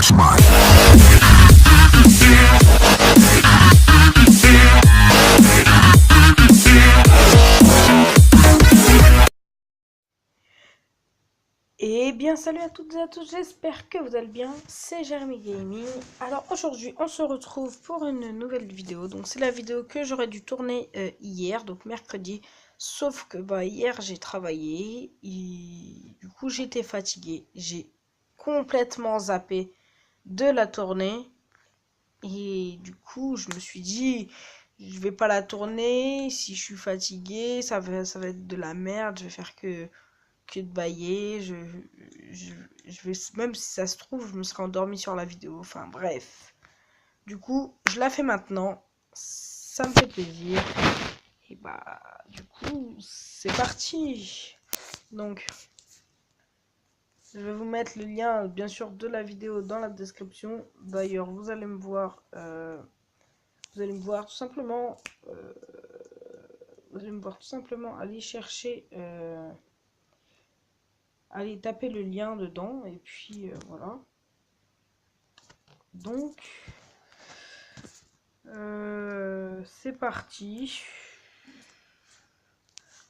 Flashman. Et bien salut à toutes et à tous, j'espère que vous allez bien, c'est Jeremy Gaming. Alors aujourd'hui on se retrouve pour une nouvelle vidéo, donc c'est la vidéo que j'aurais dû tourner hier, donc mercredi. Sauf que hier j'ai travaillé, et du coup j'étais fatigué, j'ai complètement zappé de la tournée. Et du coup je me suis dit, je vais pas la tourner, si je suis fatigué ça va être de la merde, je vais faire que de bailler, je vais, même si ça se trouve, je me serais endormi sur la vidéo, enfin bref. Du coup, je la fais maintenant, ça me fait plaisir. Et bah, du coup, c'est parti. Donc, je vais vous mettre le lien, bien sûr, de la vidéo dans la description. D'ailleurs, vous allez me voir tout simplement, aller chercher... allez taper le lien dedans et puis voilà. Donc c'est parti.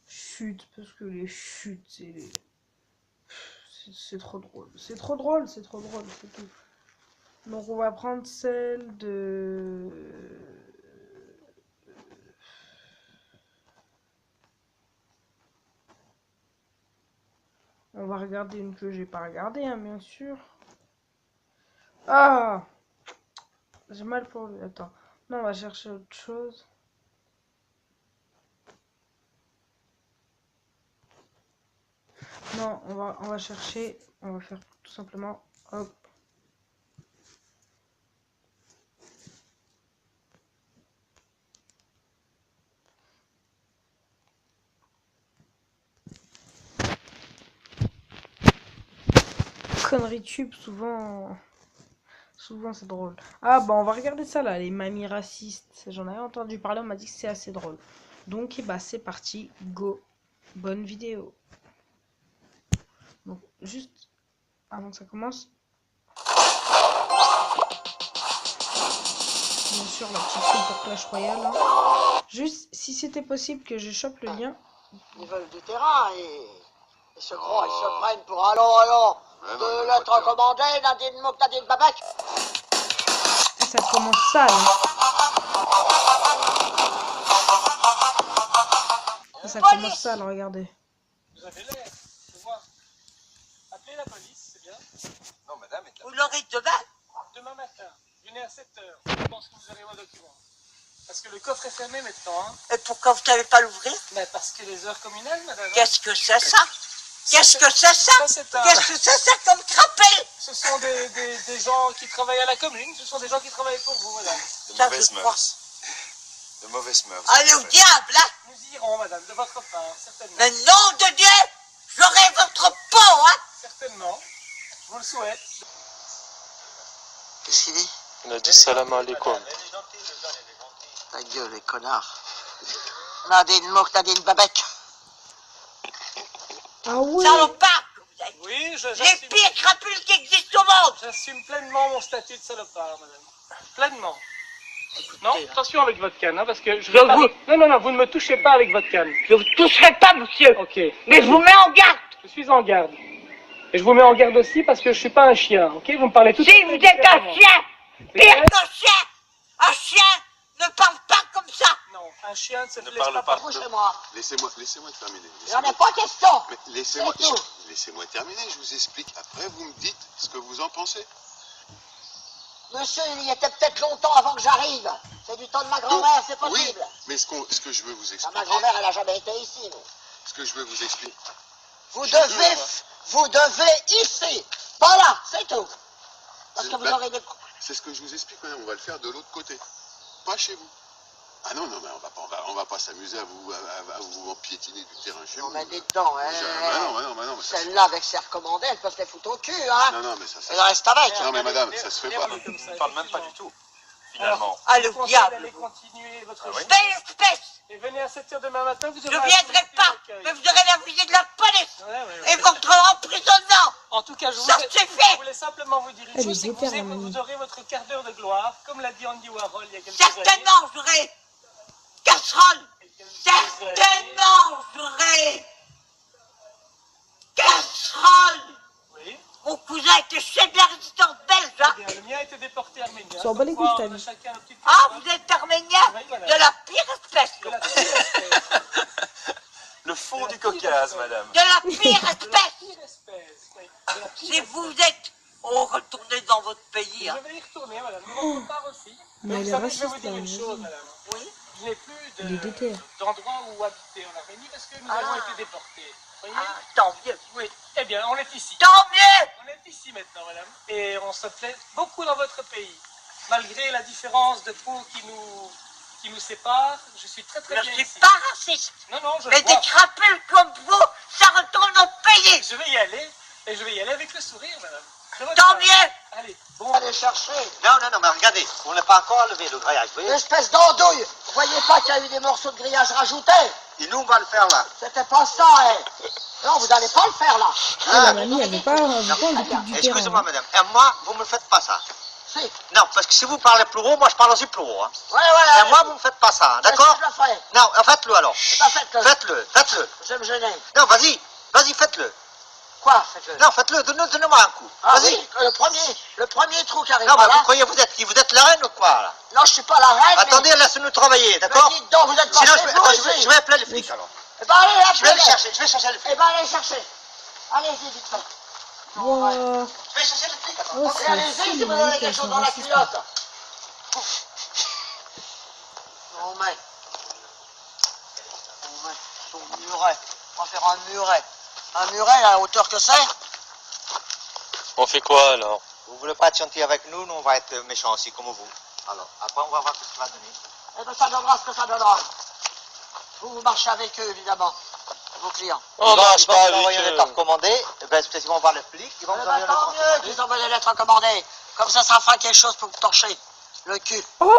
Chute, parce que les chutes c'est trop drôle, c'est trop drôle, c'est tout. Donc on va prendre celle de on va regarder une que j'ai pas regardée, hein, bien sûr. Ah, j'ai mal pour lui. Attends, non, on va chercher autre chose. Non, on va chercher, on va faire tout simplement, hop. Conneries tube, souvent c'est drôle. Ah bah on va regarder ça là, les mamies racistes. J'en avais entendu parler, on m'a dit que c'est assez drôle. Donc bah c'est parti, go. Bonne vidéo. Donc juste avant que ça commence. Bien sûr la petite fille pour Clash Royale. Hein. Juste si c'était possible que je chope le lien. Ils veulent du terrain et se croient, ils se prennent pour allons, de lettres recommandées, Nadine Mouk, Nadine Babek. Ça commence sale. Ça commence sale, regardez. Vous avez l'air, je vois. Appelez la police, c'est bien. Non, madame, vous l'aurez demain. Demain matin, venez à 7h. Je pense que vous aurez vos documents. Parce que le coffre est fermé maintenant. Hein. Et pourquoi vous n'avez pas l'ouvrir? Mais parce que les heures communales, madame. Qu'est-ce que c'est ça? Qu'est-ce que c'est ça? Qu'est-ce que c'est ça comme crapé? Ce sont des gens qui travaillent à la commune. Ce sont des gens qui travaillent pour vous, madame. De mauvaises mœurs. De mauvaises mœurs. Allez au diable, là. Nous irons, madame, de votre part, certainement. Mais nom de Dieu, j'aurai votre peau, hein. Certainement. Je vous le souhaite. Qu'est-ce qu'il dit? Il a dit salam alaikum. Ta gueule, les connards. Nadine Mouk, Nadine Babek. Ah oui. Salopard que vous êtes. Oui, Les j'assume. pires crapules qui existent au monde. J'assume pleinement mon statut de salopard, madame. Pleinement. Non, Écoutez, attention avec votre canne, hein, parce que je vais pas... Non, vous ne me touchez pas avec votre canne. je vous toucherai pas, monsieur. Ok. Mais je vous mets en garde. Je suis en garde. Et je vous mets en garde aussi parce que je suis pas un chien, ok? Vous me parlez tout Si vous êtes un chien, pire qu'un chien. Un chien ne parle pas comme ça. Non, un chien ne se Ne laisse parle pas pas. parler. Touchez-moi. Laissez-moi terminer. J'en ai pas question. Mais C'est tout. laissez-moi terminer, je vous explique. Après, vous me dites ce que vous en pensez. Monsieur, il y était peut-être longtemps avant que j'arrive. C'est du temps de ma grand-mère, c'est Oui, possible. mais ce que je veux vous Ah, expliquer, ma grand-mère, elle a jamais été ici. Mais... ce que je veux vous expliquer, Vous Je devez, veux, vous devez ici. Pas là, c'est tout. Parce que vous Ben, aurez des... c'est ce que je vous explique, madame, on va le faire de l'autre côté, pas chez vous. Ah non, mais on va pas s'amuser à vous piétiner du terrain chez Non, vous. mais dites donc, hein. Non, mais ça se Celle-là, avec ses recommandés, elles peuvent les foutre au cul, hein. Non, mais ça se Elle reste avec. Non, mais madame, ça se fait pas. Comme ça, On parle même pas du effectivement. tout, finalement. Allez Je au vous conseille diable. d'aller continuer votre Ah oui? chemin. Espèce. Et venez à 7h demain matin, vous Je aurez viendrai pas, mais vous aurez la visite de la police. Ouais. Et votre emprisonnement. En tout cas, cas, Ça suffit. je voulais simplement vous dire une Elle chose, est c'est que déterre, la vous mamie. aurez votre quart d'heure de gloire, comme l'a dit Andy Warhol il y a quelques Certainement, j'aurai casserole. Certainement, j'aurai casserole. Oui. Mon cousin était chef de la résistance belge, hein. Eh bien, le mien a été déporté arménien. S'en bat les couilles, Comme quoi, ta on a vie. chacun nos petites Ah, casseroles. vous êtes arménien Oui, voilà. de la pire espèce. De la pire espèce. Le fond du Caucase, madame. De la pire De la espèce. pire espèce. Oui. De la pire Si espèce. vous êtes... Oh, retournez dans votre pays, hein. Je vais y retourner, madame. De votre part aussi. Mais Mais elle vous est savez, je vais vous raciste, dire là, une vas-y. chose, madame. Oui. Je n'ai plus Il est déter. d'endroit où habiter en Arménie parce que nous avons été déportés. Vous voyez? Ah, tant mieux. Oui. Eh bien, on est ici. Tant mieux. On est ici maintenant, madame. Et on se plaît beaucoup dans votre pays. Malgré la différence de peau qui nous sépare, je suis très Je bien suis ici. pas raciste. Non, non, je Mais le vois. des crapules comme vous, ça retourne au pays. Je vais y aller. Et je vais y aller avec le sourire, madame. De votre Tant part. mieux. Allez, bon. Allez chercher. Non, non, non, mais regardez, on n'est pas encore levé le grillage, vous voyez? Espèce d'andouille. Vous voyez pas qu'il y a eu des morceaux de grillage rajoutés? Et nous, on va le faire là. C'était pas ça, hein. Non, vous n'allez pas le faire là. Ah, la mamie, elle veut pas on découpe du terrain. Excusez-moi, madame. Et moi, vous me faites pas ça. Si. Non, parce que si vous parlez plus haut, moi je parle aussi plus haut. Hein. Ouais, voilà. Et moi, vous me faites pas ça, hein, Qu'est-ce d'accord? que je le ferai? Non, faites-le alors. Bah, faites-le. Faites-le, faites-le. Je vais me gêner. Non, vas-y, faites-le. Quoi, faites-le? Non, faites-le, donnez-moi un coup. Ah Vas-y. oui, le premier trou qui arrive Non, pas mais là. vous croyez vous êtes qui? Vous êtes la reine ou quoi là? Non, je suis pas la reine. Attendez, laissez-nous travailler, d'accord? Mais dites donc, vous êtes pas Sinon, chez vous ici. je vais appeler les flics alors. Eh ben, allez, Je vais appelez-les. je vais chercher les Eh flics. ben, allez chercher. Allez-y, vite fait. Wow. Je vais chercher les flics alors. Oh, Et c'est allez-y, fou, si les vous avez mamie, quelque qu'elles chose sont dans la racistes. culotte. On met son muret. On va faire un muret. Un muret à la hauteur que c'est. On fait quoi alors? Vous voulez pas être gentil avec nous, nous on va être méchants aussi comme vous. Alors, après on va voir ce que ça va donner. Eh ben, ça donnera ce que ça donnera. Vous marchez avec eux, évidemment. Vos clients. On marche pas Ils vont avec envoyer une lettre eux. recommandée, et ben spécialement voir les flics, ils vont Eh vous ben, envoyer une tant lettre mieux recommandée. qu'ils envoient des lettres recommandées. Comme ça fera quelque chose pour vous torcher le cul. Oh.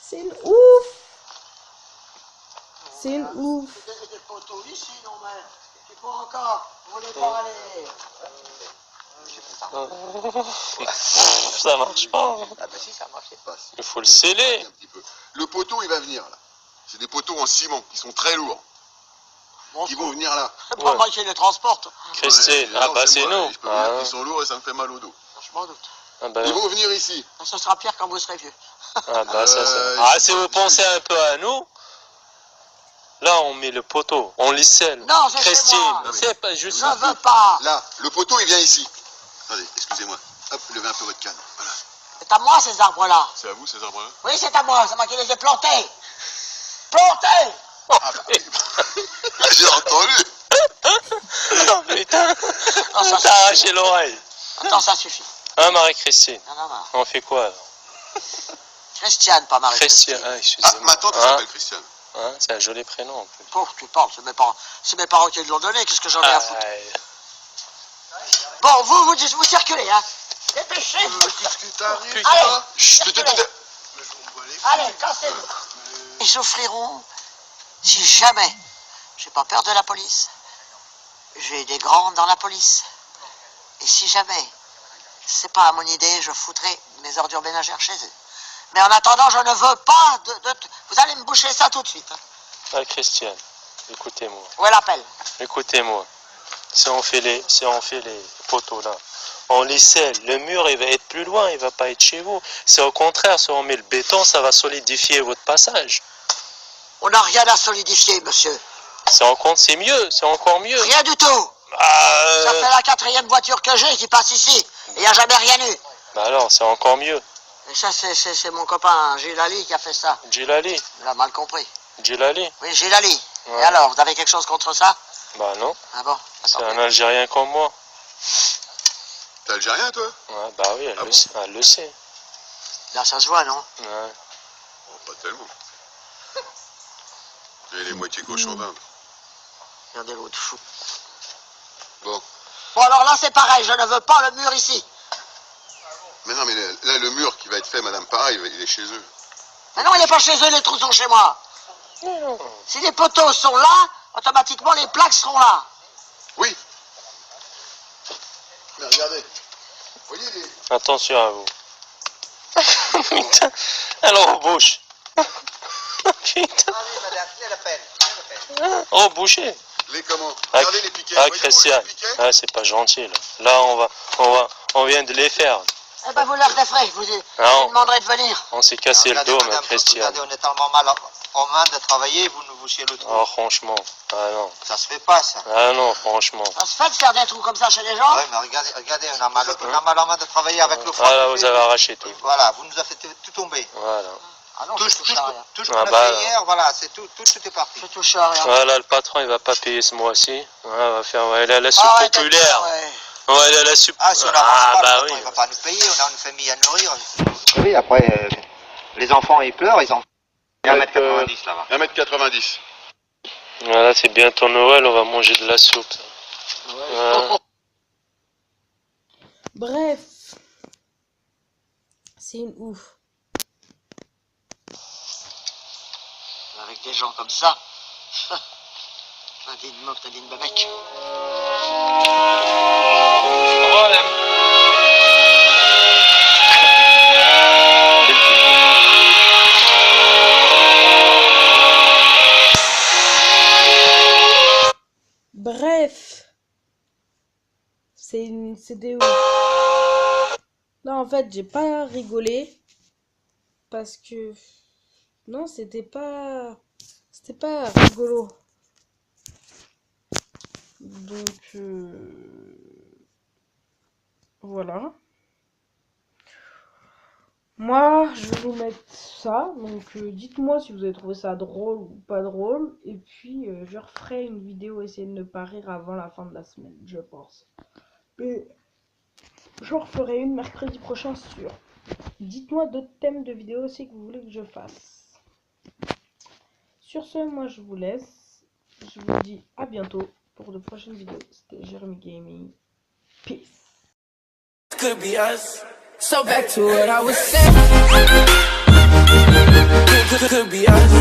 C'est une ouf. C'est une ouf. Des poteaux ici, non, mais il faut encore. Vous voulez pas aller. Ça marche pas. Ah ben si, ça marchait pas. Il faut le sceller. Un petit peu. Le poteau, il va venir là. C'est des poteaux en ciment qui sont très lourds. Bon, Ils vont venir là. c'est pas Ouais. moi qui les transporte. Christine, Ouais, ah non, bah c'est c'est moi. nous. Je peux vous dire Ah, qu'ils sont lourds et ça me fait mal au dos. Je m'en doute. ah bah, Ils vont venir ici. Ce sera pire quand vous serez vieux. ah bah ça, je- si vous pensez un peu à nous, là on met le poteau, on les scelle. Non, c'est chez Christine, moi. c'est pas juste. Je veux pas. Là, le poteau, il vient ici. Attendez, excusez-moi. Hop, levez un peu votre canne. Voilà. C'est à moi ces arbres-là. C'est à vous ces arbres-là? Oui, c'est à moi. C'est moi qui les ai plantés. Plantés. Ah bah oui. J'ai entendu. Oh, putain, Non, ça t'as arraché l'oreille. Attends, ça suffit. Hein Marie-Christine, Non, non, non. on fait quoi alors? Christiane, pas Marie-Christine. Christiane, ah, Ah, excusez-moi. ma tante, elle Hein s'appelle Christiane. Hein, c'est un joli prénom en plus. Oh, tu parles, c'est mes parents qui l'ont donné. Qu'est-ce que j'en ai à foutre? Ah, Bon, vous circulez, hein. Dépêchez-vous. Qu'est-ce qui t'arrive? Putain. Allez, Chut, circulez. Allez, cassez-vous. Ils souffriront si jamais j'ai pas peur de la police. J'ai des grands dans la police. Et si jamais c'est pas à mon idée, je foutrai mes ordures ménagères chez eux. Mais en attendant, je ne veux pas Vous allez me boucher ça tout de suite. Hein. Ah, Christiane, écoutez-moi. Où est l'appel? Écoutez-moi. Si on fait les poteaux là, on les scelle. Le mur, il va être plus loin, il va pas être chez vous. C'est au contraire, si on met le béton, ça va solidifier votre passage. On n'a rien à solidifier, monsieur. C'est mieux, c'est encore mieux. Rien du tout. Ça fait la 4e voiture que j'ai qui passe ici. Et il n'y a jamais rien eu. Bah alors, c'est encore mieux. Et ça, c'est mon copain Gilles Ali qui a fait ça. Djilali, Il a mal compris. Djilali. Oui, Gilles Ali. Ouais. Et alors, vous avez quelque chose contre ça? Bah non, Ah bon? c'est Attendez. un Algérien comme moi. T'es algérien, toi? Ouais, bah oui, elle le sait. Là, ça se voit, non? Ouais. Oh, pas tellement. Et les moitiés cochons d'Inde. Regardez l'autre fou. Bon. Bon, alors là, c'est pareil. Je ne veux pas le mur ici. Mais non, mais là, le mur qui va être fait, madame, pareil, il est chez eux. Mais non, il n'est pas chez eux, les trous sont chez moi. Si les poteaux sont là, automatiquement, les plaques seront là. Oui. regardez. Vous voyez les... Attention à vous. Putain. Alors, on bouche. Putain. Allez, madame, tenez la peine. Oh, boucher. Les comment? Ah, Regardez les piquets. ah Voyez-vous, Christian. les piquets. Ah, c'est pas gentil, là. Là, on vient de les faire. Eh ben, vous leur devrez, vous Non. demanderez de venir. On s'est cassé le Regardez, dos, madame, Christian. regardez, on est tellement mal en main de travailler, vous nous bouchez le trou. Oh, franchement. Ah non. Ça se fait pas, ça. Ah non, franchement. Ça se fait de faire des trous comme ça chez les gens. Ouais, mais regardez, on a mal en main de travailler avec le froid. Ah là, qu'il vous fait. avez arraché tout. Voilà, vous nous avez fait tout tomber. Voilà. Ah non, Tout je ce touche à rien. qu'on Ah a bah, fait hier, voilà, c'est tout est parti. Je touche à rien. Voilà, le patron, il va pas payer ce mois-ci. On va faire, on va aller à la soupe Arrête, populaire. ouais. On va aller à la soupe. Ah, si on n'avance pas, bah le oui. patron, il va pas nous payer, on a une famille à nourrir. Oui, après, les enfants, ils pleurent, ils en... Il y a 1m90 là-bas. 1m90. Voilà, c'est bientôt Noël, on va manger de la soupe. Voilà. Bref, c'est une ouf. Avec des gens comme ça. Dites-moi que t'as dit une babette. Bref, c'est des ouf. Non, en fait, j'ai pas rigolé parce que non, c'était pas rigolo. Donc voilà. Moi, je vais vous mettre ça. Donc dites-moi si vous avez trouvé ça drôle ou pas drôle. Et puis je referai une vidéo essayer de ne pas rire avant la fin de la semaine, je pense. Et j'en referai une mercredi prochain sûr. Dites-moi d'autres thèmes de vidéos aussi que vous voulez que je fasse. Sur ce, moi je vous laisse. Je vous dis à bientôt pour de prochaines vidéos. C'était Jeremy Gaming. Peace. Could be us. So back to what I was saying. Could be us.